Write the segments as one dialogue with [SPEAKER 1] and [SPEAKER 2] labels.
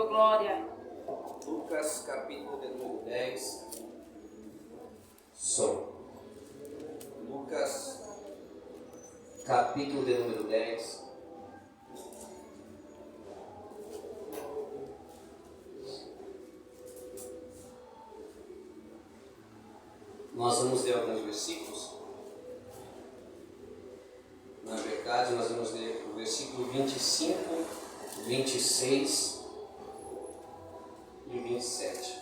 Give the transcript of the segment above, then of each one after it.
[SPEAKER 1] Senhor, glória.
[SPEAKER 2] Lucas capítulo de número 10. Som. Lucas capítulo de número 10. Nós vamos ler alguns versículos. Na verdade, nós vamos ler o versículo 25, 26 e 27.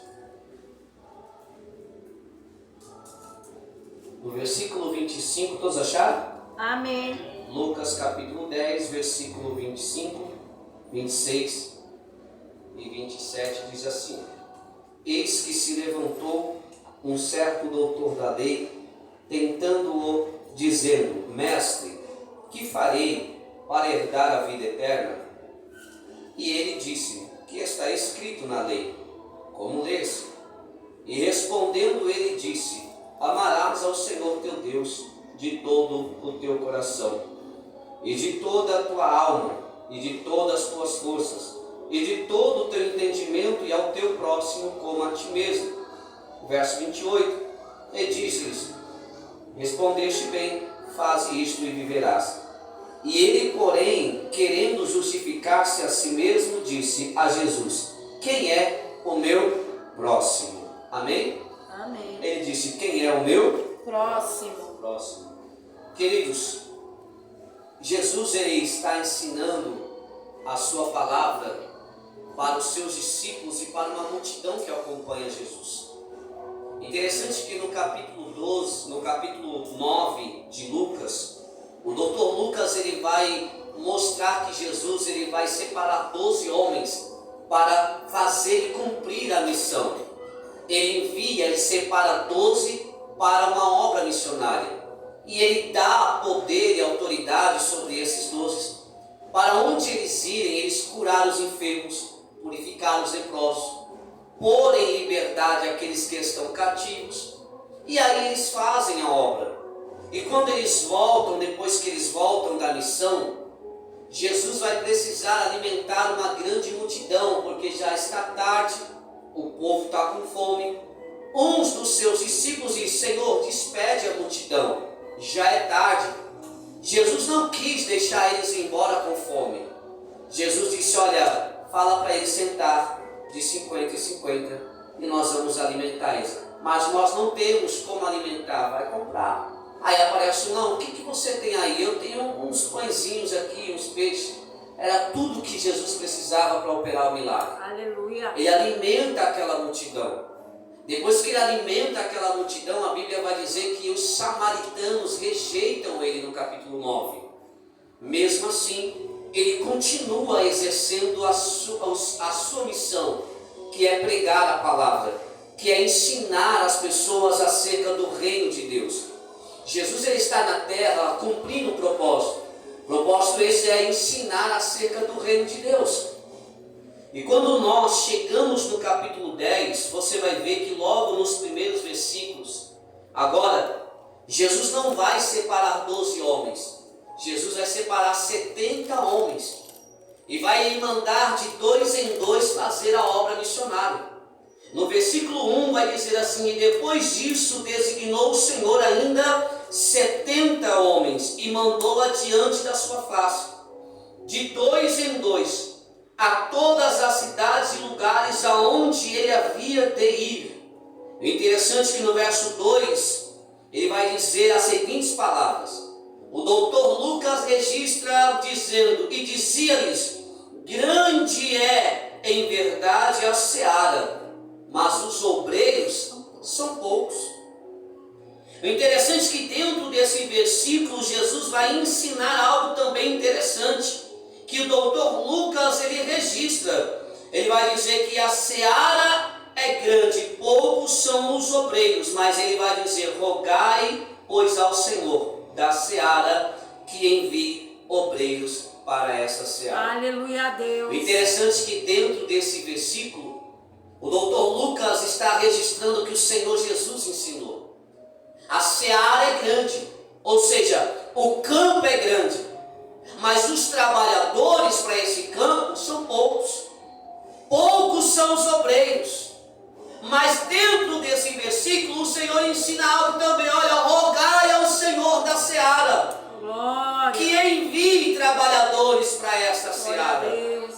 [SPEAKER 2] No versículo 25, todos acharam?
[SPEAKER 1] Amém.
[SPEAKER 2] Lucas capítulo 10, versículo 25, 26 e 27 diz assim: Eis que se levantou um certo doutor da lei, tentando-o, dizendo: Mestre, que farei para herdar a vida eterna? E ele disse: Que está escrito na lei? Como lês? E respondendo ele disse: Amarás ao Senhor teu Deus de todo o teu coração, e de toda a tua alma, e de todas as tuas forças, e de todo o teu entendimento, e ao teu próximo como a ti mesmo. Verso 28, e disse-lhes: Respondeste bem, faze isto e viverás. E ele, porém, querendo justificar-se a si mesmo, disse a Jesus: Quem é o meu próximo? Amém?
[SPEAKER 1] Amém.
[SPEAKER 2] Ele disse: Quem é o meu
[SPEAKER 1] Próximo.
[SPEAKER 2] próximo? Queridos, Jesus ele está ensinando a sua palavra para os seus discípulos e para uma multidão que acompanha Jesus. Interessante que no capítulo 12, no capítulo 9 de Lucas, o doutor Lucas ele vai mostrar que Jesus ele vai separar 12 homens para fazer e cumprir a missão. Ele envia, ele separa 12 para uma obra missionária. E ele dá poder e autoridade sobre esses 12. Para onde eles irem, eles curar os enfermos, purificar os leprosos, pôr em liberdade aqueles que estão cativos. E aí eles fazem a obra. E quando eles voltam, depois que eles voltam da missão, Jesus vai precisar alimentar uma grande multidão, porque já está tarde, o povo está com fome. Uns dos seus discípulos dizem: Senhor, despede a multidão, já é tarde. Jesus não quis deixar eles ir embora com fome. Jesus disse: olha, fala para eles sentar de 50 em 50 e nós vamos alimentar eles. Mas nós não temos como alimentar, vai comprar. Aí aparece: não, o que você tem aí? Eu tenho uns pãezinhos aqui, uns peixes. Era tudo que Jesus precisava para operar o milagre.
[SPEAKER 1] Aleluia.
[SPEAKER 2] Ele alimenta aquela multidão. Depois que ele alimenta aquela multidão, a Bíblia vai dizer que os samaritanos rejeitam ele no capítulo 9. Mesmo assim, ele continua exercendo a sua missão, que é pregar a palavra, que é ensinar as pessoas acerca do reino de Deus. Jesus ele está na terra cumprindo o propósito. O propósito esse é ensinar acerca do reino de Deus. E quando nós chegamos no capítulo 10, você vai ver que logo nos primeiros versículos, agora, Jesus não vai separar 12 homens. Jesus vai separar 70 homens. E vai mandar de 2 em 2 fazer a obra missionária. No versículo 1 vai dizer assim: E depois disso designou o Senhor ainda 70 homens e mandou adiante da sua face, de 2 em 2, a todas as cidades e lugares aonde ele havia de ir. É interessante que no verso 2 ele vai dizer as seguintes palavras. O doutor Lucas registra dizendo: E dizia-lhes: Grande é em verdade a seara, mas os obreiros são poucos. O interessante é que dentro desse versículo Jesus vai ensinar algo também interessante, que o doutor Lucas ele registra. Ele vai dizer que a seara é grande, poucos são os obreiros, mas ele vai dizer: rogai, pois, ao Senhor da seara que envie obreiros para essa seara.
[SPEAKER 1] Aleluia a Deus.
[SPEAKER 2] O interessante é que dentro desse versículo, o doutor Lucas está registrando que o Senhor Jesus ensinou. A seara é grande, ou seja, o campo é grande, mas os trabalhadores para esse campo são poucos. Poucos são os obreiros. Mas dentro desse versículo o Senhor ensina algo também. Olha, rogai ao Senhor da seara
[SPEAKER 1] Glória.
[SPEAKER 2] que envie trabalhadores para esta
[SPEAKER 1] Glória a
[SPEAKER 2] seara.
[SPEAKER 1] Deus.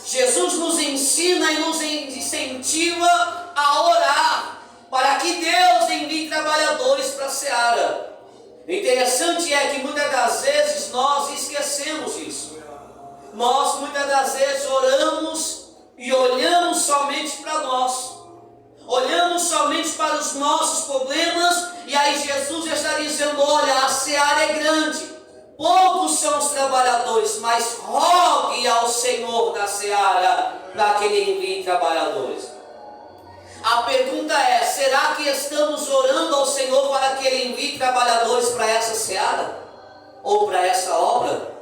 [SPEAKER 2] Jesus nos ensina e nos incentiva a orar para que Deus envie trabalhadores para a seara. O interessante é que muitas das vezes nós esquecemos isso. Nós muitas das vezes oramos e olhamos somente para nós. Olhamos somente para os nossos problemas, e aí Jesus já está dizendo: olha, a seara é grande, poucos são os trabalhadores, mas rogue ao Senhor da seara para que Ele envie trabalhadores. A pergunta é: será que estamos orando ao Senhor para que Ele envie trabalhadores para essa seara? Ou para essa obra?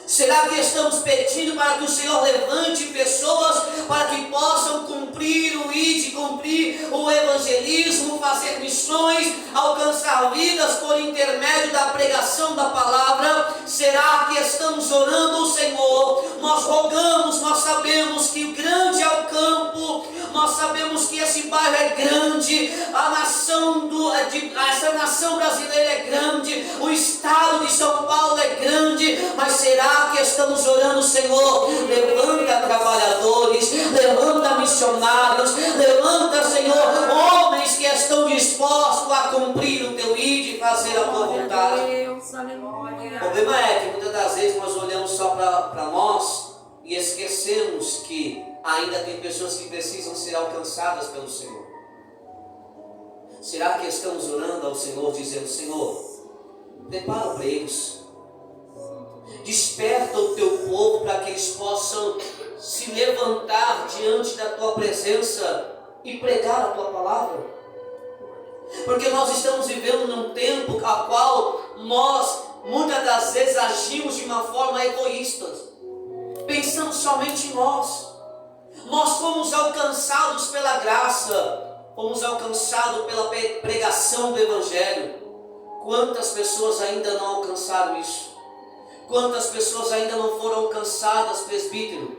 [SPEAKER 2] Será que estamos pedindo para que o Senhor levante pessoas para que possam cumprir o ID, cumprir o evangelismo, fazer missões, alcançar vidas por intermédio da pregação da palavra? Será que estamos orando ao Senhor? Nós rogamos, nós sabemos que o grande é o campo, nós sabemos que esse bairro é grande, essa nação brasileira é grande, o estado de São Paulo é grande, mas será que estamos orando, Senhor? Levanta trabalhadores, levanta missionários, levanta, Senhor, homens que estão dispostos a cumprir o teu ID e fazer a tua vontade.
[SPEAKER 1] Deus, aleluia.
[SPEAKER 2] O problema é que muitas das vezes nós olhamos só para nós e esquecemos que ainda tem pessoas que precisam ser alcançadas pelo Senhor. Será que estamos orando ao Senhor dizendo: Senhor, prepara obreiros, desperta o teu povo para que eles possam se levantar diante da tua presença e pregar a tua palavra? Porque nós estamos vivendo num tempo a qual nós muitas das vezes agimos de uma forma egoísta, pensando somente em nós. Nós fomos alcançados pela graça, fomos alcançados pela pregação do Evangelho. Quantas pessoas ainda não alcançaram isso? Quantas pessoas ainda não foram alcançadas, presbítero?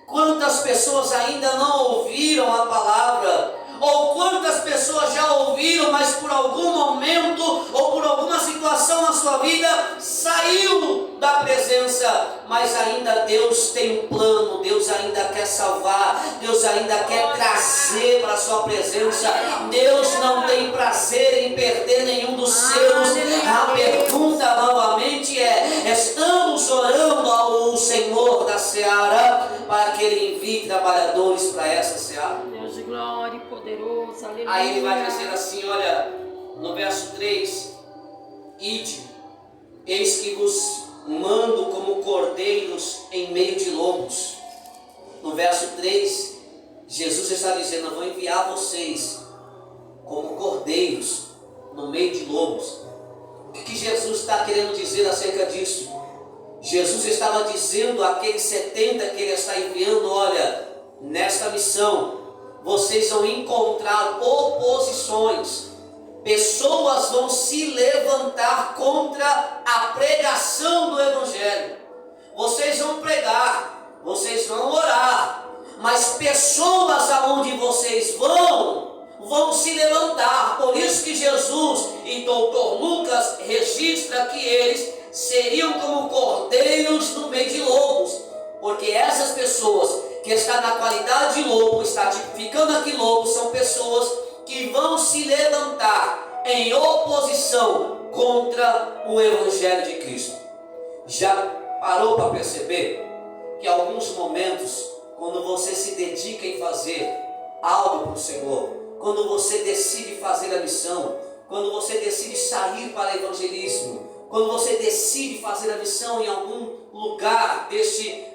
[SPEAKER 2] Quantas pessoas ainda não ouviram a palavra? Ou quantas pessoas já ouviram, mas por algum momento ou por alguma situação na sua vida saiu da presença, mas ainda Deus tem um plano, Deus ainda quer salvar, Deus ainda quer trazer para a sua presença. Deus não tem prazer em perder nenhum dos seus. A pergunta novamente é: estamos orando ao Senhor da seara para que Ele envie trabalhadores para essa seara?
[SPEAKER 1] Deus de glória e poderoso, aleluia.
[SPEAKER 2] Aí ele vai dizer assim, olha, no verso 3: Ide, eis que vos mando como cordeiros em meio de lobos. No verso 3, Jesus está dizendo: eu vou enviar vocês como cordeiros no meio de lobos. O que Jesus está querendo dizer acerca disso? Jesus estava dizendo àqueles 70 que Ele está enviando: olha, nesta missão vocês vão encontrar oposições, pessoas vão se levantar contra a pregação do Evangelho. Vocês vão pregar, vocês vão orar, mas pessoas aonde vocês vão se levantar. Por isso que Jesus e Dr. Lucas registra que eles seriam como cordeiros no meio de lobos, porque essas pessoas que estão na qualidade de lobo, está tipificando aqui lobo, são pessoas que vão se levantar em oposição contra o Evangelho de Cristo. Já parou para perceber que em alguns momentos, quando você se dedica em fazer algo para o Senhor, quando você decide fazer a missão, quando você decide sair para o evangelismo, quando você decide fazer a missão em algum lugar desse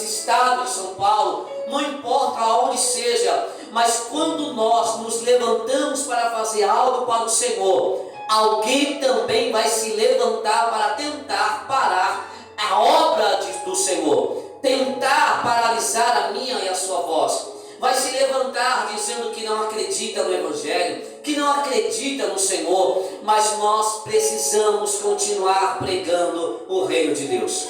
[SPEAKER 2] estado de São Paulo, não importa aonde seja, mas quando nós nos levantamos para fazer algo para o Senhor, alguém também vai se levantar para tentar parar a obra do Senhor, tentar paralisar a minha e a sua voz. Vai se levantar dizendo que não acredita no Evangelho, que não acredita no Senhor, mas nós precisamos continuar pregando o reino de Deus.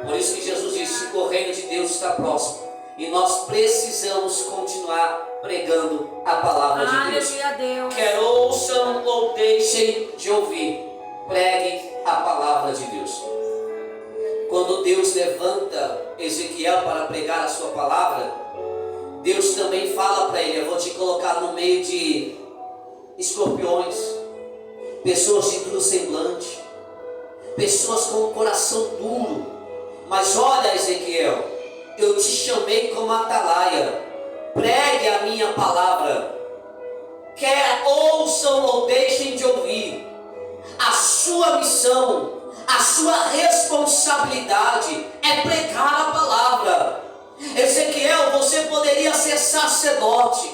[SPEAKER 2] Por isso que Jesus disse: o reino de Deus está próximo. E nós precisamos continuar pregando a palavra de Deus.
[SPEAKER 1] Aleluia a Deus.
[SPEAKER 2] Quer ouçam ou deixem de ouvir, pregue a palavra de Deus. Quando Deus levanta Ezequiel para pregar a sua palavra, Deus também fala para ele: eu vou te colocar no meio de escorpiões, pessoas de duro semblante, pessoas com o coração duro. Mas olha, Ezequiel, eu te chamei como atalaia, pregue a minha palavra. Quer ouçam ou deixem de ouvir, a sua missão, a sua responsabilidade é pregar a palavra. Ezequiel, você poderia ser sacerdote,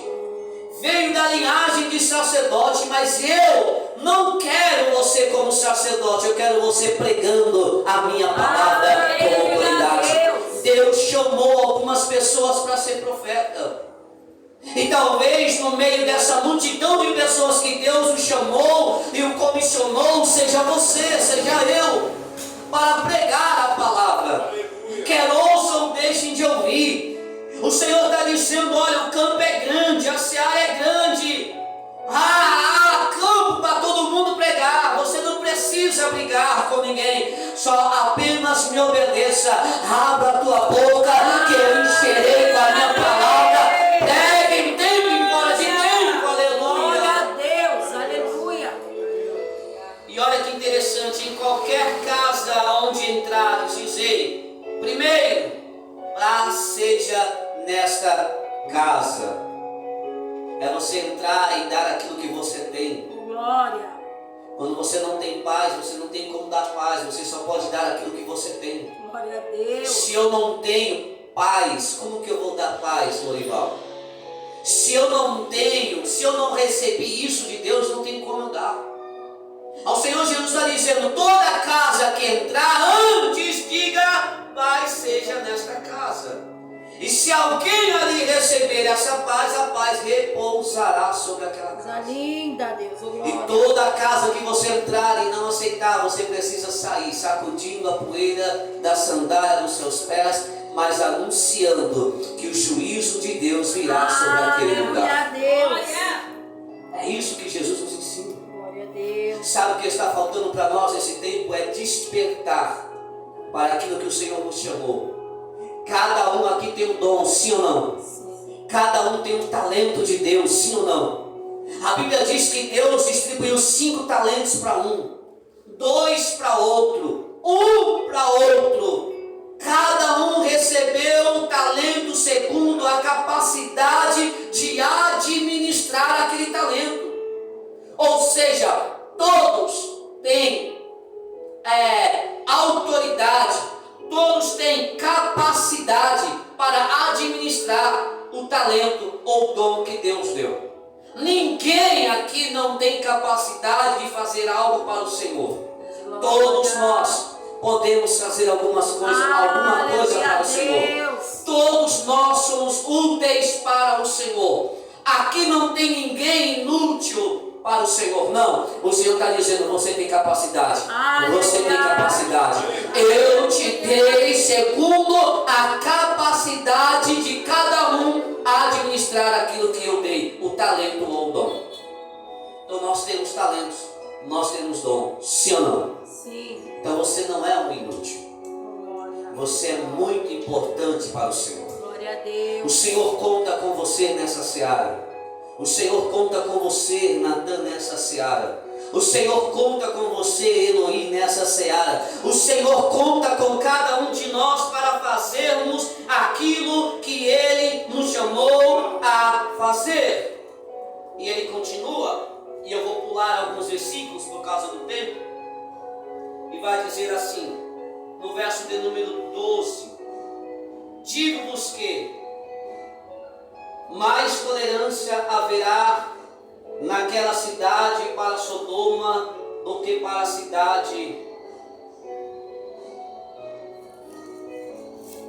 [SPEAKER 2] veio da linhagem de sacerdote, mas eu não quero você como sacerdote, eu quero você pregando a minha palavra com autoridade. Deus chamou algumas pessoas para ser profeta. E talvez no meio dessa multidão de pessoas que Deus o chamou e o comissionou, seja você, seja eu, para pregar a palavra. Quer ouçam, deixem de ouvir. O Senhor está dizendo: olha, o campo é grande, a seara é grande. Há campo para todo mundo pregar. Você não precisa brigar com ninguém, só apenas me obedeça. Abra a tua boca, que eu encherei com a minha palavra. Pregue em tempo e fora de tempo. Aleluia.
[SPEAKER 1] Glória a Deus, aleluia.
[SPEAKER 2] E olha que interessante: em qualquer casa onde entrares, dizei: primeiro, paz seja nesta casa. É você entrar e dar aquilo que você tem.
[SPEAKER 1] Glória.
[SPEAKER 2] Quando você não tem paz, você não tem como dar paz, você só pode dar aquilo que você tem.
[SPEAKER 1] Glória a Deus.
[SPEAKER 2] Se eu não tenho paz, como que eu vou dar paz, Lorival? Se eu não tenho, se eu não recebi isso de Deus, não tem como eu dar. Ao Senhor Jesus está dizendo: toda casa que entrar, antes diga: paz seja nesta casa. E se alguém ali receber essa paz, a paz repousará sobre aquela
[SPEAKER 1] Coisa
[SPEAKER 2] casa.
[SPEAKER 1] linda, Deus. Oh, glória.
[SPEAKER 2] E toda casa que você entrar e não aceitar, você precisa sair, sacudindo a poeira da sandália dos seus pés, mas anunciando que o juízo de Deus virá sobre aquele lugar.
[SPEAKER 1] Aleluia a Deus.
[SPEAKER 2] É isso que Jesus nos ensina.
[SPEAKER 1] Glória a Deus.
[SPEAKER 2] Sabe o que está faltando para nós nesse tempo? É despertar para aquilo que o Senhor nos chamou. Cada um aqui tem um dom, sim ou não?
[SPEAKER 1] Sim.
[SPEAKER 2] Cada um tem um talento de Deus, sim ou não? A Bíblia diz que Deus distribuiu 5 talentos para um, 2 para outro, 1 para outro. Cada um recebeu um talento segundo a capacidade de administrar aquele talento. Ou seja, todos têm autoridade, todos têm capacidade para administrar o talento ou dom que Deus deu. Ninguém aqui não tem capacidade de fazer algo para o Senhor. Todos nós podemos fazer alguma coisa para o Senhor. Todos nós somos úteis para o Senhor. Aqui não tem ninguém inútil para o Senhor, não. O Senhor está dizendo: você tem capacidade. Você tem capacidade. Eu te dei segundo a capacidade de cada um administrar aquilo que eu dei, o talento ou o dom. Então nós temos talentos, nós temos dom, sim ou não?
[SPEAKER 1] Sim.
[SPEAKER 2] Então você não é um inútil.
[SPEAKER 1] Glória.
[SPEAKER 2] Você é muito importante para o Senhor.
[SPEAKER 1] Glória a
[SPEAKER 2] O
[SPEAKER 1] Deus.
[SPEAKER 2] Senhor conta com você nessa seara. O Senhor conta com você, Natan, nessa seara. O Senhor conta com você, Eloí, nessa seara. O Senhor conta com cada um de nós para fazermos aquilo que Ele nos chamou a fazer. E Ele continua, e eu vou pular alguns versículos por causa do tempo, e vai dizer assim, no verso de número 12: digo-vos que mais tolerância haverá naquela cidade para Sodoma do que para a cidade.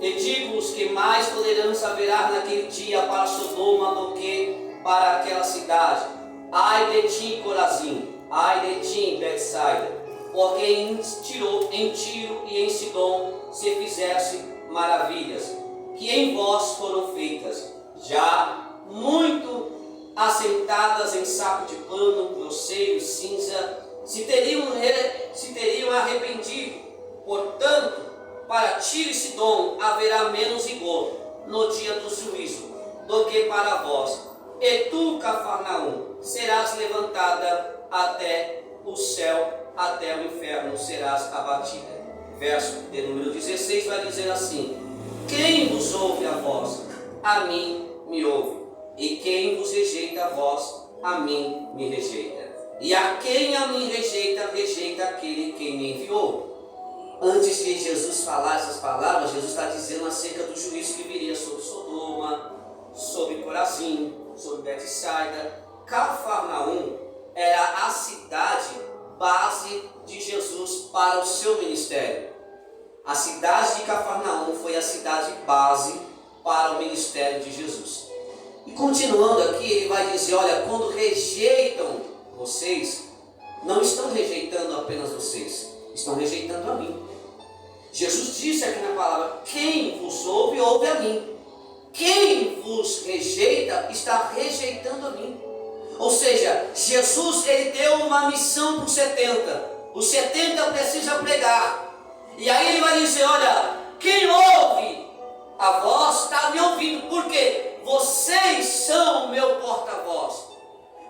[SPEAKER 2] E digo-vos que mais tolerância haverá naquele dia para Sodoma do que para aquela cidade. Ai de ti, Corazim, ai de ti, Betsaida, porque em Tiro e em Sidom se fizesse maravilhas. que em vós foram feitas, já muito assentadas em saco de pano, grosseiro e cinza, se teriam arrependido. Portanto, para Tiro e Sidom haverá menos rigor no dia do juízo do que para vós. E tu, Cafarnaum, serás levantada até o céu, até o inferno serás abatida. Verso de número 16 vai dizer assim: quem vos ouve a vós, a mim me ouve, e quem vos rejeita a vós, a mim me rejeita. E a quem a mim rejeita, rejeita aquele que me enviou. Antes de Jesus falar essas palavras, Jesus está dizendo acerca do juízo que viria sobre Sodoma, sobre Corazim, sobre Betsaida. Cafarnaum era a cidade base de Jesus para o seu ministério. A cidade de Cafarnaum foi a cidade base para o ministério de Jesus. E continuando aqui, ele vai dizer: olha, quando rejeitam vocês, não estão rejeitando apenas vocês, estão rejeitando a mim. Jesus disse aqui na palavra: quem vos ouve, ouve a mim. Quem vos rejeita, está rejeitando a mim. Ou seja, Jesus, ele deu uma missão para os 70. Os 70 precisam pregar. E aí ele vai dizer: olha, quem ouve a voz está me ouvindo. Por quê? Vocês são o meu porta-voz.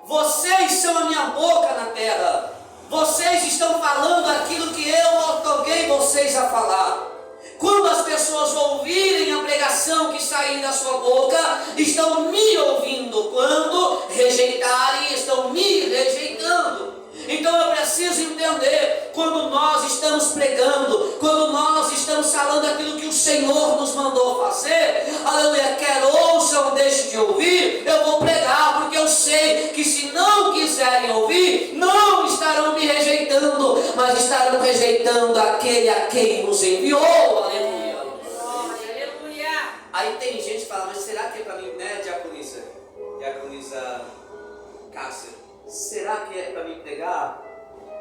[SPEAKER 2] Vocês são a minha boca na terra. Vocês estão falando aquilo que eu outorguei vocês a falar. Quando as pessoas ouvirem a pregação que sair da sua boca, estão me ouvindo. Quando rejeitarem, estão me rejeitando. Então eu preciso entender, quando nós estamos pregando, quando nós estamos falando aquilo que o Senhor nos mandou fazer, aleluia, quer ouçam ou deixem de ouvir, eu vou pregar, porque eu sei que se não quiserem ouvir, não estarão me rejeitando, mas estarão rejeitando aquele a quem nos enviou, aleluia.
[SPEAKER 1] Aleluia.
[SPEAKER 2] Aí tem gente que fala: mas será que é para mim, né, diaconisa Cássia? Será que é para me pregar?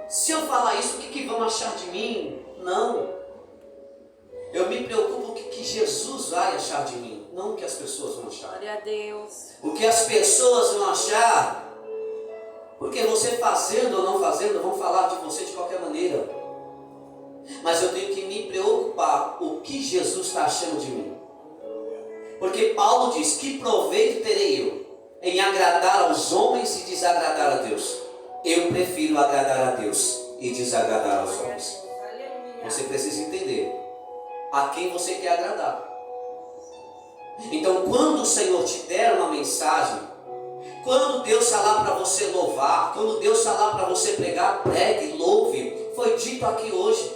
[SPEAKER 2] Se eu falar isso, o que vão achar de mim? Não. Eu me preocupo com o que Jesus vai achar de mim, não o que as pessoas vão achar.
[SPEAKER 1] Glória a Deus.
[SPEAKER 2] O que as pessoas vão achar, porque você fazendo ou não fazendo, vão falar de você de qualquer maneira. Mas eu tenho que me preocupar o que Jesus está achando de mim. Porque Paulo diz: que proveito terei eu em agradar aos homens e desagradar a Deus? Eu prefiro agradar a Deus e desagradar aos homens. Você precisa entender a quem você quer agradar. Então, quando o Senhor te der uma mensagem, quando Deus falar para você louvar, quando Deus falar para você pregar, pregue, louve. Foi dito aqui hoje.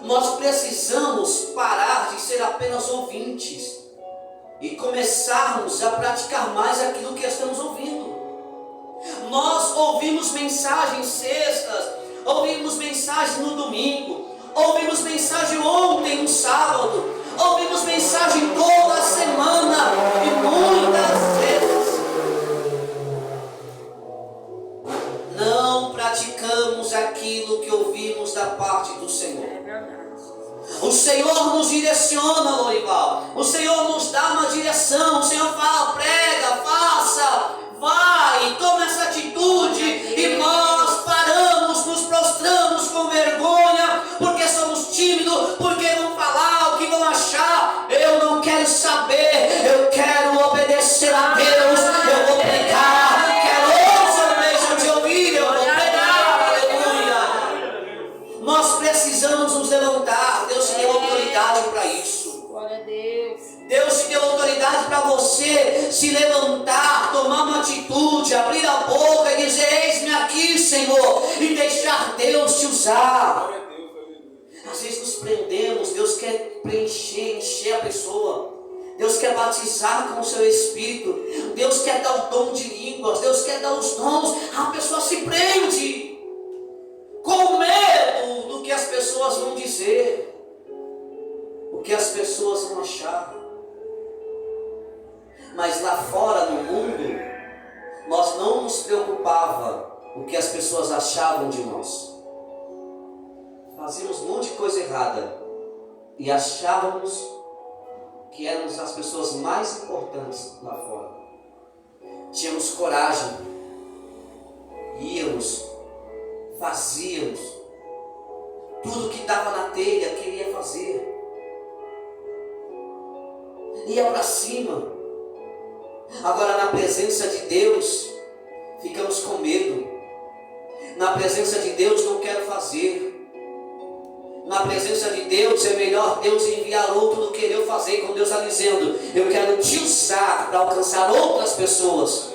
[SPEAKER 2] Nós precisamos parar de ser apenas ouvintes e começarmos a praticar mais aquilo que estamos ouvindo. Nós ouvimos mensagens sextas, ouvimos mensagem no domingo, ouvimos mensagem ontem, no sábado, ouvimos mensagem toda semana e muitas vezes não praticamos aquilo que ouvimos da parte do Senhor.
[SPEAKER 1] É verdade.
[SPEAKER 2] O Senhor nos direciona, Lorival. O Senhor nos dá uma direção. O Senhor fala: prega, faça, vai, toma essa atitude. E nós paramos, nos prostramos com vergonha, porque somos tímidos, porque vão falar o que vão achar. Eu não quero saber, eu quero obedecer a Deus. Eu vou pregar, quero ouçam, deixam de ouvir, eu vou pregar, aleluia. Nós precisamos nos levantar. Deus te deu autoridade para isso.
[SPEAKER 1] Glória a Deus.
[SPEAKER 2] Deus te deu autoridade para você se levantar, tomar uma atitude, abrir a boca e dizer: eis-me aqui, Senhor, e deixar Deus te usar. Às vezes nos prendemos. Deus quer preencher, encher a pessoa. Deus quer batizar com o seu Espírito. Deus quer dar o dom de línguas. Deus quer dar os dons. A pessoa se prende com medo do que as pessoas vão dizer, o que as pessoas vão achar. Mas lá fora no mundo, nós não nos preocupava o que as pessoas achavam de nós. Fazíamos um monte de coisa errada e achávamos que éramos as pessoas mais importantes lá fora. Tínhamos coragem, íamos, fazíamos, tudo que estava na telha queria fazer, ia para cima. Agora, na presença de Deus, ficamos com medo. Na presença de Deus, não quero fazer. Na presença de Deus, é melhor Deus enviar outro do que eu fazer. Como Deus está dizendo, eu quero te usar para alcançar outras pessoas.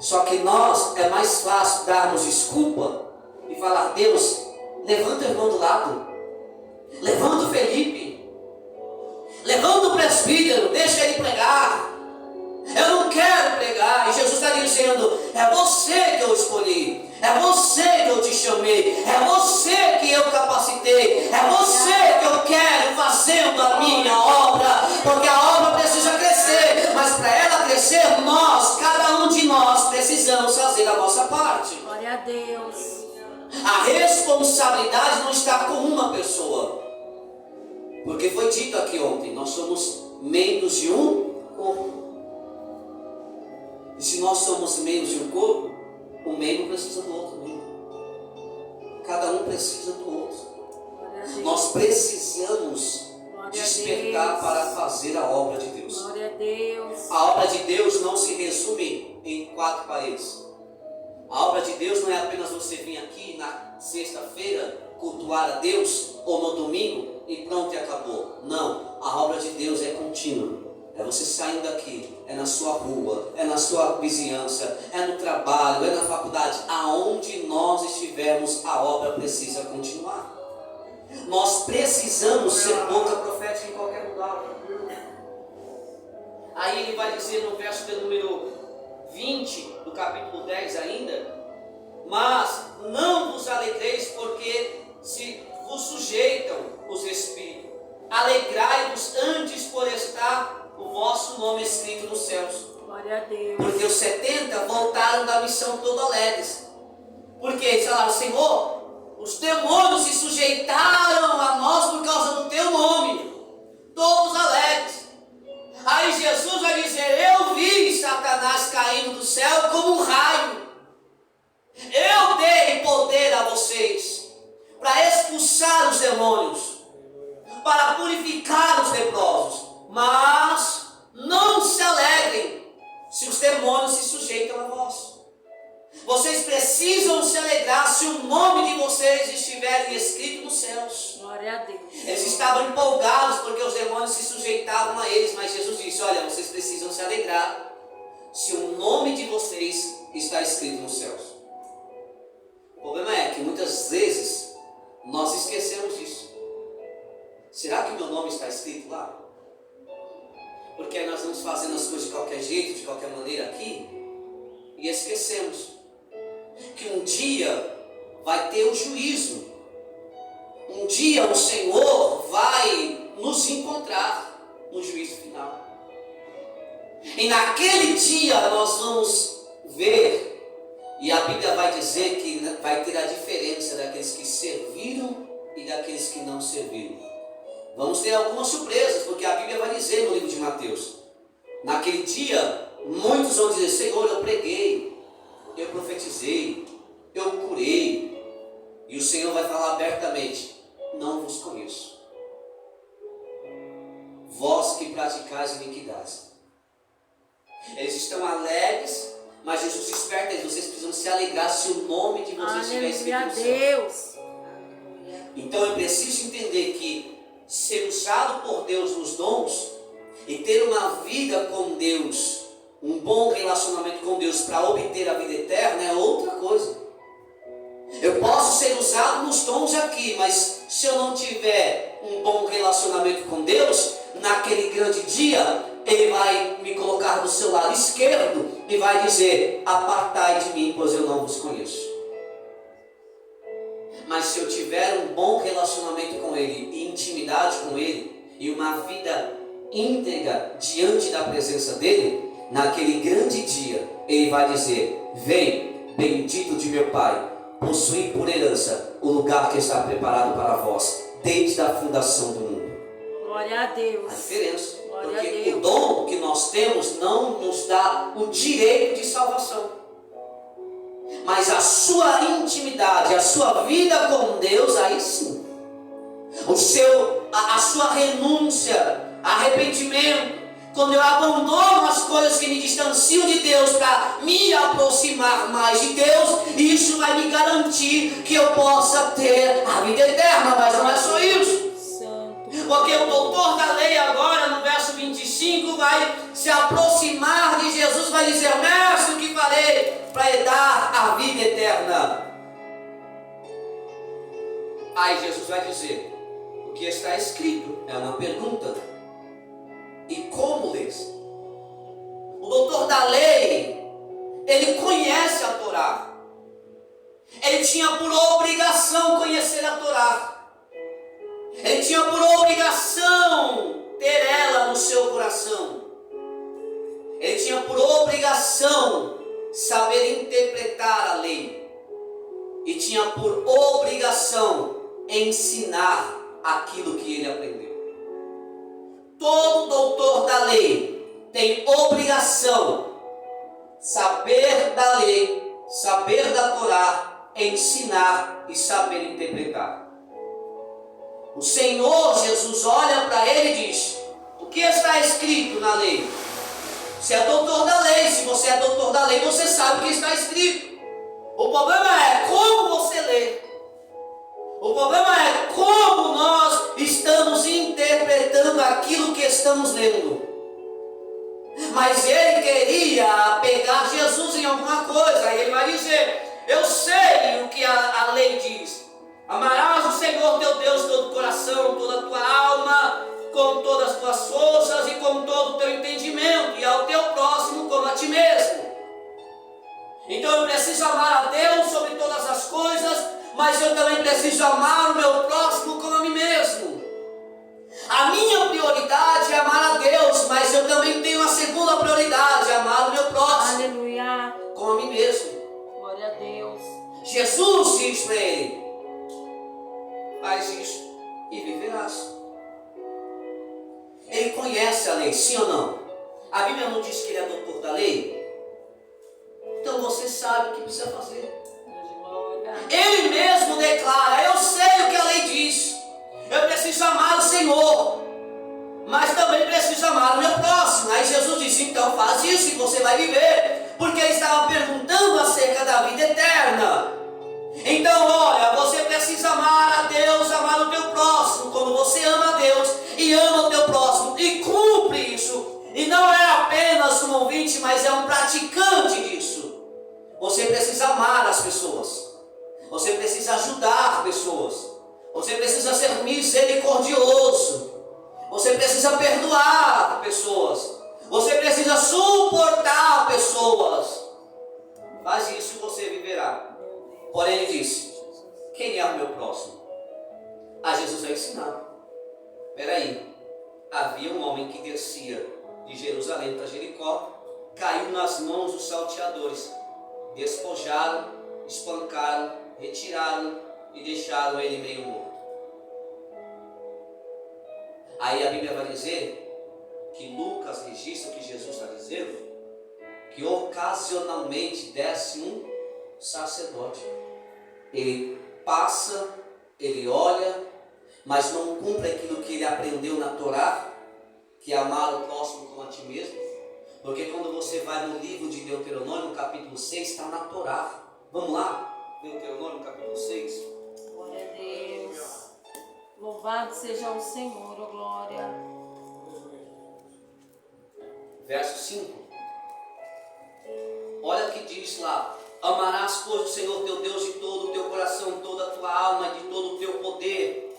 [SPEAKER 2] Só que nós, é mais fácil darmos desculpa e falar: Deus, levanta o irmão do lado, levanta o Felipe, levanta o presbítero, deixa ele pregar. Eu não quero pregar. E Jesus está dizendo: é você que eu escolhi, é você que eu te chamei, é você que eu capacitei, é você que eu quero fazendo a minha obra, porque a obra precisa crescer, mas para ela crescer, nós, cada um de nós, precisamos fazer a nossa parte.
[SPEAKER 3] Glória a Deus.
[SPEAKER 2] A responsabilidade não está com uma pessoa, porque foi dito aqui ontem, nós somos membros de um corpo. E se nós somos membros de um corpo, um membro precisa do outro membro. Cada um precisa do outro. Nós precisamos despertar para fazer a obra de Deus.
[SPEAKER 3] Glória a Deus.
[SPEAKER 2] A obra de Deus não se resume em 4 paredes. A obra de Deus não é apenas você vir aqui na sexta-feira cultuar a Deus, ou no domingo e pronto e acabou. Não, a obra de Deus é contínua. É você saindo daqui, é na sua rua, é na sua vizinhança, é no trabalho, é na faculdade. Aonde nós estivermos, a obra precisa continuar. Nós precisamos ser boca profética em qualquer lugar. Aí ele vai dizer no verso de número 20 do capítulo 10 ainda: mas não vos alegreis porque se vos sujeitam os espíritos. Alegrai-vos antes por estar o vosso nome escrito nos céus.
[SPEAKER 3] Glória a Deus.
[SPEAKER 2] Porque os 70 voltaram da missão todo alegres. Porque eles falaram: Senhor, os demônios se sujeitaram a nós por causa do teu nome. Todos alegres. Aí Jesus vai dizer: eu vi Satanás caindo do céu como um raio. Eu dei poder a vocês para expulsar os demônios, para purificar os leprosos. Mas não se alegrem se os demônios se sujeitam a vós. Vocês precisam se alegrar se o nome de vocês estiver escrito nos céus.
[SPEAKER 3] Glória a Deus.
[SPEAKER 2] Eles estavam empolgados porque os demônios se sujeitavam a eles, mas Jesus disse: olha, vocês precisam se alegrar se o nome de vocês está escrito nos céus. O problema é que muitas vezes nós esquecemos disso. Será que o meu nome está escrito lá? Porque nós vamos fazendo as coisas de qualquer jeito, de qualquer maneira aqui, e esquecemos que um dia vai ter o juízo. Um dia o Senhor vai nos encontrar no juízo final. E naquele dia nós vamos ver, e a Bíblia vai dizer que vai ter a diferença daqueles que serviram e daqueles que não serviram. Vamos ter algumas surpresas, porque a Bíblia vai dizer no livro de Mateus: naquele dia, muitos vão dizer: Senhor, eu preguei, eu profetizei, eu curei. E o Senhor vai falar abertamente: não vos conheço, vós que praticais iniquidades. Eles estão alegres, mas Jesus desperta eles: vocês precisam se alegrar se o nome de vocês estiver escrito no céu.
[SPEAKER 3] Deus.
[SPEAKER 2] Então eu preciso entender que ser usado por Deus nos dons e ter uma vida com Deus, um bom relacionamento com Deus para obter a vida eterna é outra coisa. Eu posso ser usado nos dons aqui, mas se eu não tiver um bom relacionamento com Deus, naquele grande dia Ele vai me colocar do seu lado esquerdo e vai dizer: apartai de mim, pois eu não vos conheço. Mas se eu tiver um bom relacionamento com Ele, e intimidade com Ele, e uma vida íntegra diante da presença dEle, naquele grande dia, Ele vai dizer: vem, bendito de meu Pai, possuí por herança o lugar que está preparado para vós, desde a fundação do mundo.
[SPEAKER 3] Glória a Deus.
[SPEAKER 2] A diferença.
[SPEAKER 3] Glória a
[SPEAKER 2] Porque o
[SPEAKER 3] Deus.
[SPEAKER 2] dom que nós temos não nos dá o direito de salvação. Mas a sua intimidade, a sua vida com Deus, aí sim. A sua renúncia, arrependimento, quando eu abandono as coisas que me distanciam de Deus para me aproximar mais de Deus, isso vai me garantir que eu possa ter a vida eterna, mas não é só isso. Porque o doutor da lei agora, no verso 25, vai se aproximar de Jesus, vai dizer: mestre, o que farei para lhe dar a vida eterna? Aí Jesus vai dizer: o que está escrito? É uma pergunta. E como lês? O doutor da lei, ele conhece a Torá. Ele tinha por obrigação conhecer a Torá. Ele tinha por obrigação ter ela no seu coração. Ele tinha por obrigação saber interpretar a lei. E tinha por obrigação ensinar aquilo que ele aprendeu. Todo doutor da lei tem obrigação saber da lei, saber da Torá, ensinar e saber interpretar. O Senhor Jesus olha para ele e diz: o que está escrito na lei? Você é doutor da lei. Se você é doutor da lei, você sabe o que está escrito. O problema é como você lê. O problema é como nós estamos interpretando aquilo que estamos lendo. Mas ele queria pegar Jesus em alguma coisa. Aí ele vai dizer: eu sei o que a lei diz. Amarás o Senhor teu Deus de todo o coração, toda a tua alma, com todas as tuas forças e com todo o teu entendimento, e ao teu próximo como a ti mesmo. Então eu preciso amar a Deus sobre todas as coisas, mas eu também preciso amar o meu próximo como a mim mesmo. A minha prioridade é amar a Deus, mas eu também tenho a segunda prioridade, amar o meu próximo.
[SPEAKER 3] Aleluia.
[SPEAKER 2] Como a mim mesmo.
[SPEAKER 3] Glória a Deus.
[SPEAKER 2] Jesus diz para ele: faz isso e viverás. Ele conhece a lei, sim ou não? A Bíblia não diz que ele é doutor da lei? Então você sabe o que precisa fazer. Ele mesmo declara: eu sei o que a lei diz. Eu preciso amar o Senhor, mas também preciso amar o meu próximo. Aí Jesus disse: então faz isso e você vai viver. Porque ele estava perguntando acerca da vida eterna. Então olha, você precisa amar a Deus, amar o teu próximo. Quando você ama a Deus e ama o teu próximo e cumpre isso, e não é apenas um ouvinte, mas é um praticante disso, você precisa amar as pessoas. Você precisa ajudar pessoas. Você precisa ser misericordioso. Você precisa perdoar pessoas. Você precisa suportar pessoas. Faz isso e você viverá. Porém ele disse: quem é o meu próximo? A Jesus vai ensinar. Peraí, havia um homem que descia de Jerusalém para Jericó, caiu nas mãos dos salteadores, despojaram, espancaram, retiraram e deixaram ele meio morto. Aí a Bíblia vai dizer que Lucas registra o que Jesus está dizendo, que ocasionalmente desce um sacerdote. Ele passa, ele olha, mas não cumpre aquilo que ele aprendeu na Torá, que é amar o próximo como a ti mesmo. Porque quando você vai no livro de Deuteronômio, capítulo 6, está na Torá. Vamos lá? Deuteronômio, capítulo 6.
[SPEAKER 3] Glória a Deus. Louvado seja o Senhor, ó glória.
[SPEAKER 2] Verso 5. Olha o que diz lá: amarás, pois, o Senhor teu Deus de todo o teu coração, toda a tua alma e de todo o teu poder.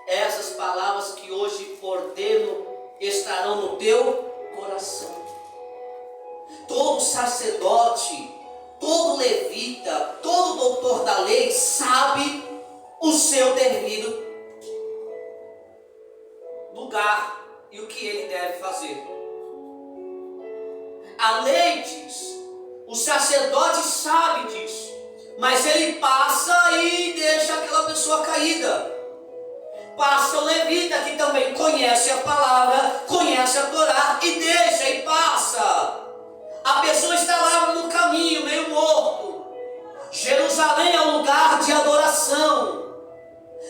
[SPEAKER 2] Essas palavras que hoje ordeno estarão no teu coração. Todo sacerdote, todo levita, todo doutor da lei sabe o seu devido lugar e o que ele deve fazer. A lei diz, o sacerdote sabe disso, mas ele passa e deixa aquela pessoa caída. passa o levita, que também conhece a palavra, conhece a Torá, e deixa e passa. A pessoa está lá no caminho, meio morto. Jerusalém é um lugar de adoração.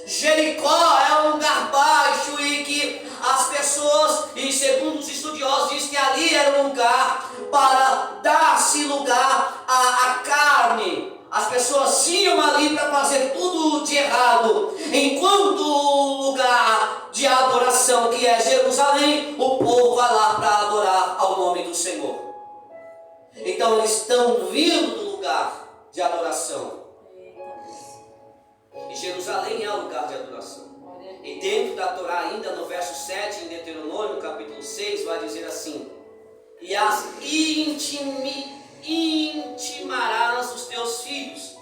[SPEAKER 2] Jericó é um lugar baixo e que as pessoas, e segundo os estudiosos, diz que ali era um lugar para dar-se lugar à carne. As pessoas iam ali para fazer tudo de errado, enquanto o lugar de adoração, que é Jerusalém, o povo vai lá para adorar ao nome do Senhor. Então eles estão vindo do lugar de adoração. E Jerusalém é o lugar de adoração. E dentro da Torá, ainda no verso 7, em Deuteronômio, capítulo 6, vai dizer assim: e as intimarás os teus filhos,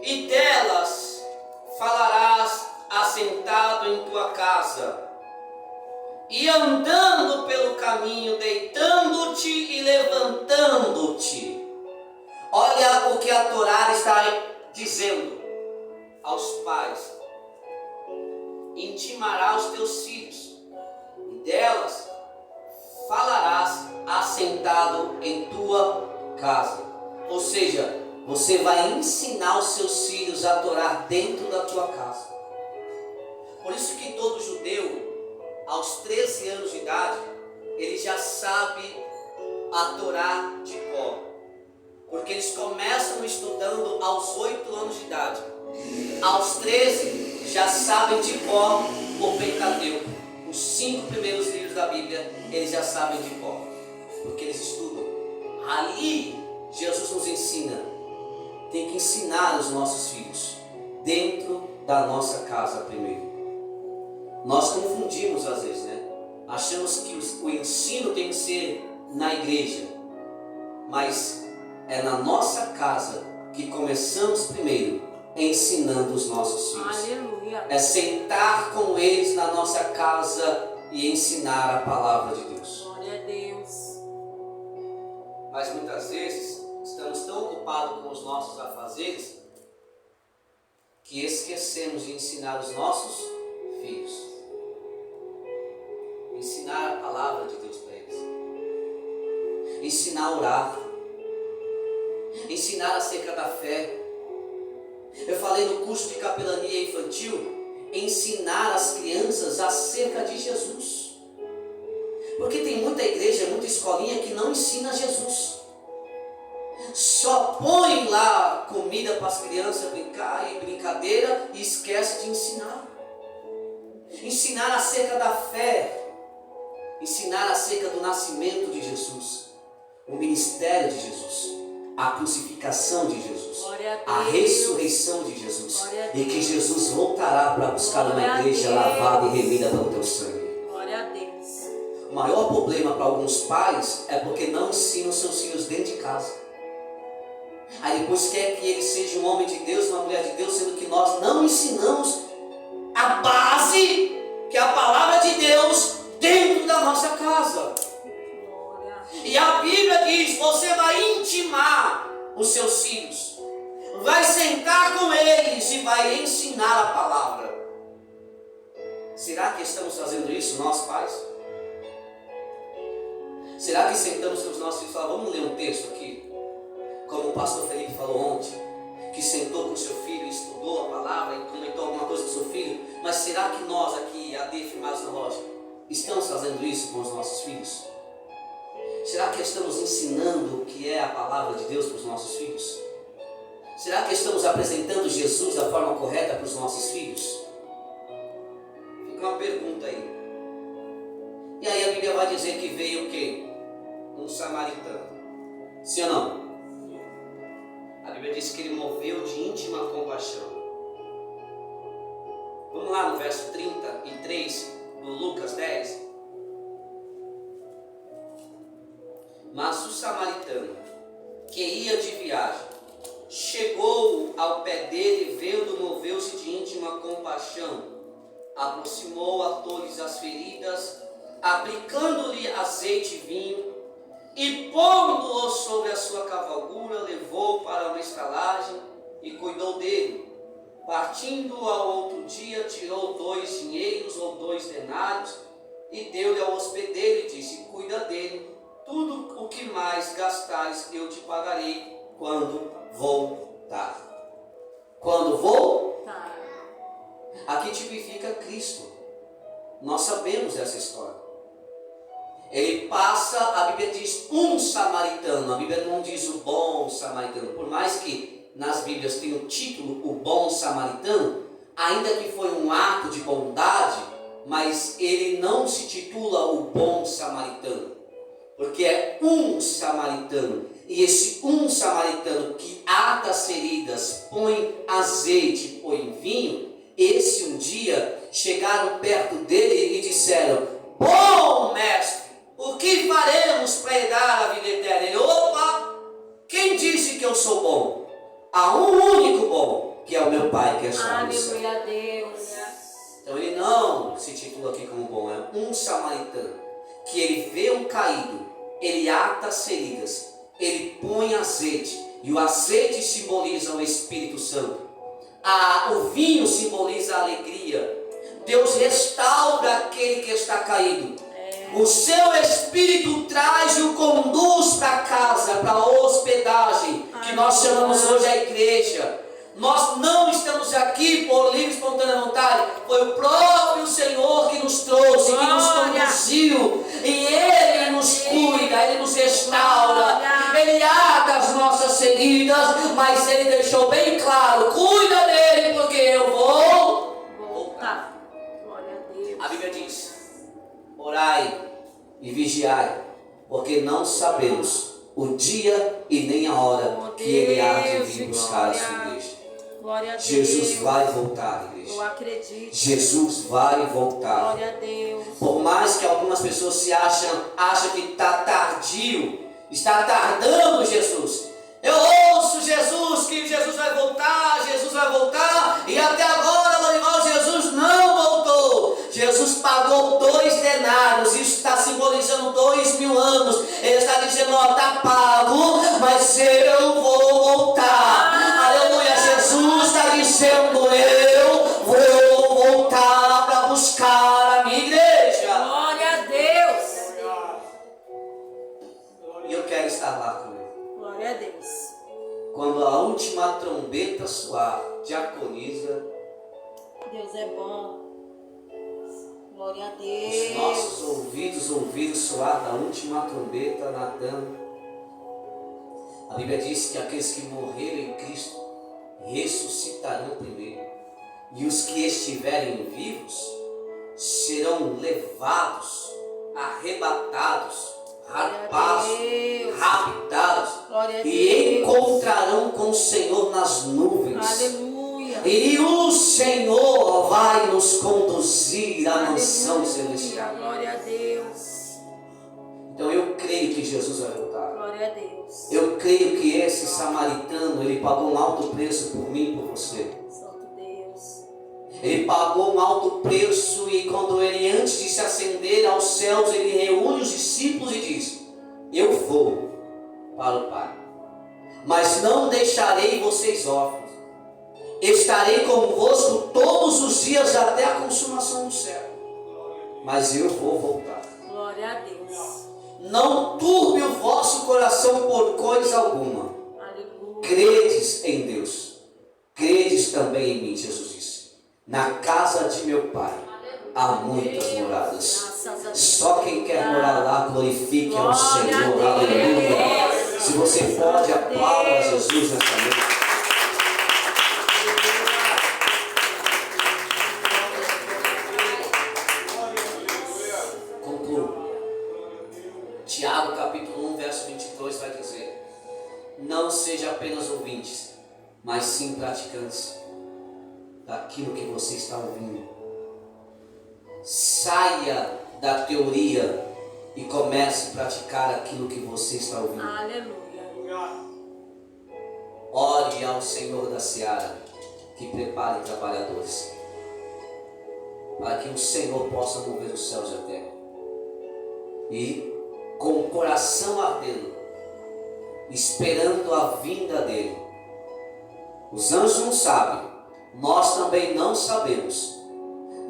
[SPEAKER 2] e delas falarás assentado em tua casa, e andando pelo caminho, deitando-te e levantando-te. Olha o que a Torá está dizendo aos pais: intimarás os teus filhos, e delas falarás assentado em tua casa. Ou seja, você vai ensinar os seus filhos a Torá dentro da tua casa. Por isso que todo judeu, aos 13 anos de idade, ele já sabe a Torá de cor. Porque eles começam estudando aos 8 anos de idade. Aos 13 já sabem de cor o Pentateuco. Os 5 primeiros livros da Bíblia eles já sabem de cor, porque eles estudam. Ali Jesus nos ensina. Tem que ensinar os nossos filhos dentro da nossa casa primeiro. Nós confundimos às vezes, né? Achamos que o ensino tem que ser na igreja, mas é na nossa casa que começamos primeiro ensinando os nossos filhos.
[SPEAKER 3] Aleluia.
[SPEAKER 2] É sentar com eles na nossa casa e ensinar a palavra de Deus.
[SPEAKER 3] Glória a Deus.
[SPEAKER 2] Mas muitas vezes estamos tão ocupados com os nossos afazeres que esquecemos de ensinar os nossos filhos. Ensinar a palavra de Deus para eles. Ensinar a orar. Ensinar acerca da fé. Eu falei no curso de capelania infantil, ensinar as crianças acerca de Jesus. Porque tem muita igreja, muita escolinha que não ensina Jesus. Só põe lá comida para as crianças brincar e brincadeira e esquece de ensinar. Ensinar acerca da fé. Ensinar acerca do nascimento de Jesus. O ministério de Jesus. A crucificação de Jesus, a ressurreição de Jesus, e que Jesus voltará para buscar uma igreja lavada e remida pelo teu sangue.
[SPEAKER 3] Glória a Deus.
[SPEAKER 2] O maior problema para alguns pais é porque não ensinam seus filhos dentro de casa. Aí depois quer que ele seja um homem de Deus, uma mulher de Deus, sendo que nós não ensinamos a base, que é a palavra de Deus, dentro da nossa casa. E a Bíblia diz: você vai intimar os seus filhos, vai sentar com eles e vai ensinar a palavra. Será que estamos fazendo isso, nós pais? Será que sentamos com os nossos filhos e falamos: vamos ler um texto aqui? Como o pastor Felipe falou ontem, que sentou com seu filho, estudou a palavra e comentou alguma coisa com seu filho. Mas será que nós aqui, AD Firmados na Rocha, estamos fazendo isso com os nossos filhos? Será que estamos ensinando o que é a palavra de Deus para os nossos filhos? Será que estamos apresentando Jesus da forma correta para os nossos filhos? Fica uma pergunta aí. E aí a Bíblia vai dizer que veio o quê? Um samaritano. Sim ou não? A Bíblia diz que ele moveu de íntima compaixão. Vamos lá no verso 33 do Lucas 10. Mas o samaritano, que ia de viagem, chegou ao pé dele, vendo, moveu-se de íntima compaixão, aproximou a todos as feridas, aplicando-lhe azeite e vinho, e pondo-o sobre a sua cavalgura, levou para uma estalagem e cuidou dele. Partindo ao outro dia, tirou 2 dinheiros ou 2 denários e deu-lhe ao hospedeiro e disse: cuida dele, tudo o que mais gastares eu te pagarei quando voltar. Quando voltar. Aqui tipifica Cristo. Nós sabemos essa história. Ele passa, a Bíblia diz um samaritano, a Bíblia não diz o bom samaritano, por mais que nas Bíblias tenha o título o bom samaritano, ainda que foi um ato de bondade, mas ele não se titula o bom samaritano, porque é um samaritano, e esse um samaritano que ata as feridas, põe azeite, põe vinho, esse um dia chegaram perto dele e disseram: bom mestre, o que faremos para herdar a vida eterna? Ele: opa, quem disse que eu sou bom? Há um único bom, que é o meu Pai que está no céu.
[SPEAKER 3] Aleluia, Deus.
[SPEAKER 2] Então ele não se titula aqui como bom, é um samaritano, que ele vê um caído, ele ata as feridas, ele põe azeite, e o azeite simboliza o Espírito Santo. O vinho simboliza a alegria. Deus restaura aquele que está caído. O seu Espírito traz e o conduz para casa, para a hospedagem, que nós chamamos hoje a igreja. Nós não estamos aqui por livre e espontânea vontade. Foi o próprio Senhor que nos trouxe, que nos conduziu. E Ele nos cuida, Ele nos restaura. Ele ata as nossas feridas, mas Ele deixou bem claro: cuida dele, porque eu vou voltar.
[SPEAKER 3] Glória a Deus.
[SPEAKER 2] A Bíblia diz: orai e vigiai, porque não sabemos o dia e nem a hora que Ele há de vir buscar a sua igreja.
[SPEAKER 3] Glória a Deus.
[SPEAKER 2] Jesus vai voltar, igreja.
[SPEAKER 3] Eu acredito.
[SPEAKER 2] Jesus vai voltar.
[SPEAKER 3] Glória a Deus.
[SPEAKER 2] Por mais que algumas pessoas se acham que está tardio, está tardando Jesus. Eu ouço Jesus, que Jesus vai voltar, e até agora, meu irmão, Jesus não voltou. Jesus pagou 2 denários, isso está simbolizando 2000 anos. Ele está dizendo: ó, está pago, mas eu vou voltar. Aleluia, Jesus está dizendo: eu vou voltar para buscar a minha igreja.
[SPEAKER 3] Glória a Deus.
[SPEAKER 2] E eu quero estar lá com ele.
[SPEAKER 3] Glória a Deus.
[SPEAKER 2] Quando a última trombeta soar, diaconiza,
[SPEAKER 3] Deus é bom. Glória a
[SPEAKER 2] os
[SPEAKER 3] Deus.
[SPEAKER 2] nossos ouvidos ouviram soar da última trombeta, Natan. A Bíblia diz que aqueles que morreram em Cristo ressuscitarão primeiro, e os que estiverem vivos serão levados, arrebatados, raptados, e encontrarão com o Senhor nas nuvens.
[SPEAKER 3] Aleluia.
[SPEAKER 2] E o Senhor vai nos conduzir à mansão celestial.
[SPEAKER 3] Glória a Deus.
[SPEAKER 2] Então eu creio que Jesus vai voltar.
[SPEAKER 3] Glória a Deus.
[SPEAKER 2] Eu creio que esse samaritano, ele pagou um alto preço por mim e por você.
[SPEAKER 3] Santo Deus.
[SPEAKER 2] Ele pagou um alto preço, e quando ele, antes de se ascender aos céus, ele reúne os discípulos e diz: eu vou para o Pai, mas não deixarei vocês órfãos. Estarei convosco todos os dias até a consumação do céu. Mas eu vou voltar.
[SPEAKER 3] Glória a Deus.
[SPEAKER 2] Não turbe o vosso coração por coisa alguma.
[SPEAKER 3] Aleluia.
[SPEAKER 2] Credes em Deus, credes também em mim. Jesus disse: na casa de meu Pai há muitas moradas. Só quem quer morar lá glorifique ao Senhor. Aleluia. Se você pode, aplauda Jesus nessa noite. Concluo. Tiago capítulo 1 verso 22 vai dizer: não seja apenas ouvintes, mas sim praticantes daquilo que você está ouvindo. Saia da teoria e comece a praticar aquilo que você está ouvindo.
[SPEAKER 3] Aleluia.
[SPEAKER 2] Ore ao Senhor da Seara que prepare trabalhadores, para que o Senhor possa mover os céus e a terra. E com o coração ardendo, esperando a vinda dele. Os anjos não sabem, Nós também não sabemos,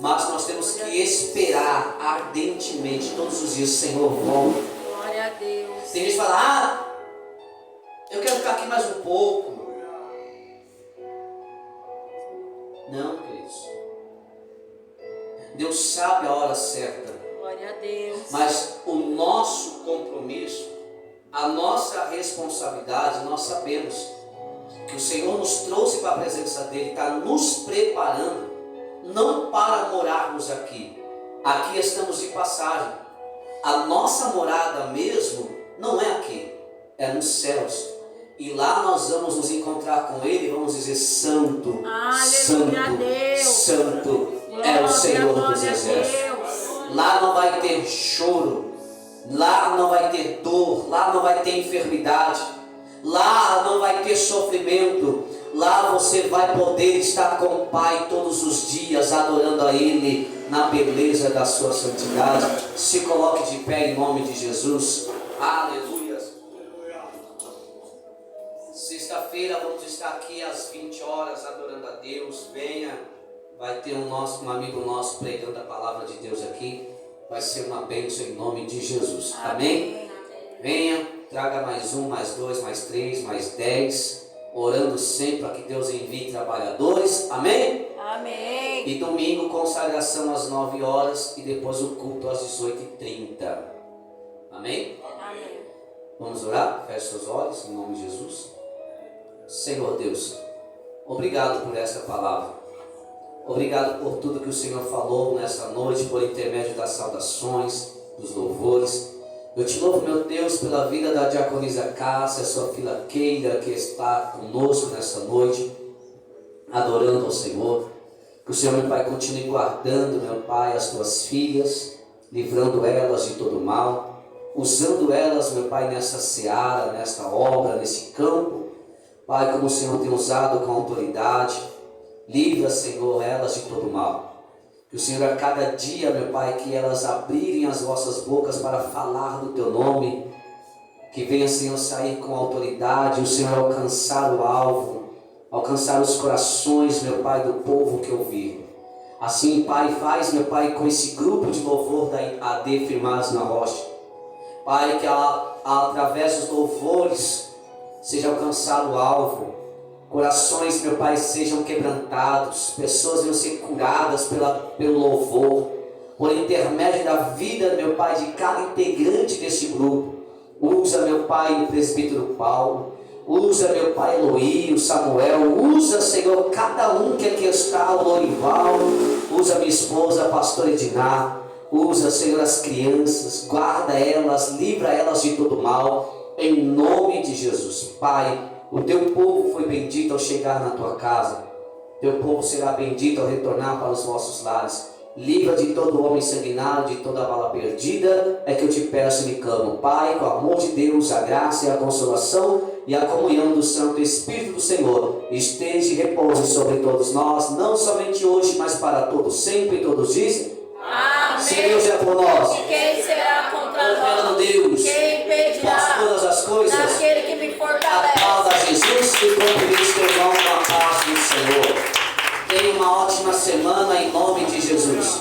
[SPEAKER 2] mas nós temos que esperar ardentemente todos os dias, Senhor, volta.
[SPEAKER 3] Glória a Deus.
[SPEAKER 2] Tem gente que fala, eu quero ficar aqui mais um pouco. Não, queridos. Deus sabe a hora certa.
[SPEAKER 3] Glória a Deus.
[SPEAKER 2] Mas o nosso compromisso, a nossa responsabilidade, nós sabemos que o Senhor nos trouxe para a presença dEle, está nos preparando, não para morarmos aqui. Aqui estamos de passagem. A nossa morada mesmo não é aqui, é nos céus. E lá nós vamos nos encontrar com Ele e vamos dizer: Santo, Santo, Santo é o Senhor dos Exércitos. Lá não vai ter choro, lá não vai ter dor, lá não vai ter enfermidade, lá não vai ter sofrimento. Lá você vai poder estar com o Pai todos os dias, adorando a Ele na beleza da sua santidade. Se coloque de pé em nome de Jesus. Aleluia. Sexta-feira vamos estar aqui às 20 horas adorando a Deus. Venha, vai ter um amigo nosso pregando a palavra de Deus aqui. Vai ser uma bênção em nome de Jesus. Amém? Venha, traga mais um, mais dois, mais três, mais 10. Orando sempre para que Deus envie trabalhadores. Amém?
[SPEAKER 3] Amém.
[SPEAKER 2] E domingo, consagração às 9 horas e depois o culto às 18h30. Amém?
[SPEAKER 3] Amém.
[SPEAKER 2] Vamos orar? Feche seus olhos em nome de Jesus. Senhor Deus, obrigado por essa palavra. Obrigado por tudo que o Senhor falou nesta noite, por intermédio das saudações, dos louvores. Eu te louvo, meu Deus, pela vida da diaconisa Cássia, sua filha Keila, que está conosco nesta noite, adorando ao Senhor. Que o Senhor, meu Pai, continue guardando, meu Pai, as tuas filhas, livrando elas de todo mal, usando elas, meu Pai, nessa seara, nesta obra, nesse campo. Pai, como o Senhor tem usado com autoridade, livra, Senhor, elas de todo mal. Que o Senhor, a cada dia, meu Pai, que elas abrirem as vossas bocas para falar do Teu nome, que venha, Senhor, sair com autoridade, o Senhor alcançar o alvo, alcançar os corações, meu Pai, do povo que ouvir. Assim, Pai, faz, meu Pai, com esse grupo de louvor da AD Firmados na Rocha. Pai, que através dos louvores seja alcançado o alvo, corações, meu Pai, sejam quebrantados, pessoas venham ser curadas pelo louvor, por intermédio da vida, meu Pai, de cada integrante deste grupo. Usa, meu Pai, o presbítero Paulo, usa, meu Pai, Eloí, o Samuel, usa, Senhor, cada um que aqui está, o Lorival, usa minha esposa, a pastora Ediná, usa, Senhor, as crianças, guarda elas, livra elas de todo mal, em nome de Jesus. Pai, o Teu povo foi bendito ao chegar na Tua casa, Teu povo será bendito ao retornar para os vossos lares. Livra de todo homem sanguinário, de toda bala perdida, é que eu te peço e me clamo. Pai, com o amor de Deus, a graça e a consolação e a comunhão do Santo Espírito do Senhor esteja e repouse sobre todos nós, não somente hoje, mas para todos sempre. Todos dizem:
[SPEAKER 3] Amém.
[SPEAKER 2] Se Deus é por nós,
[SPEAKER 3] E quem será contra
[SPEAKER 2] confiando
[SPEAKER 3] nós?
[SPEAKER 2] Deus,
[SPEAKER 3] Quem impedirá?
[SPEAKER 2] posso todas as coisas.
[SPEAKER 3] Daquele que me fortalece.
[SPEAKER 2] Aplauda Jesus e cumprimente teu irmão com a paz do Senhor. Tenha uma ótima semana em nome de Jesus.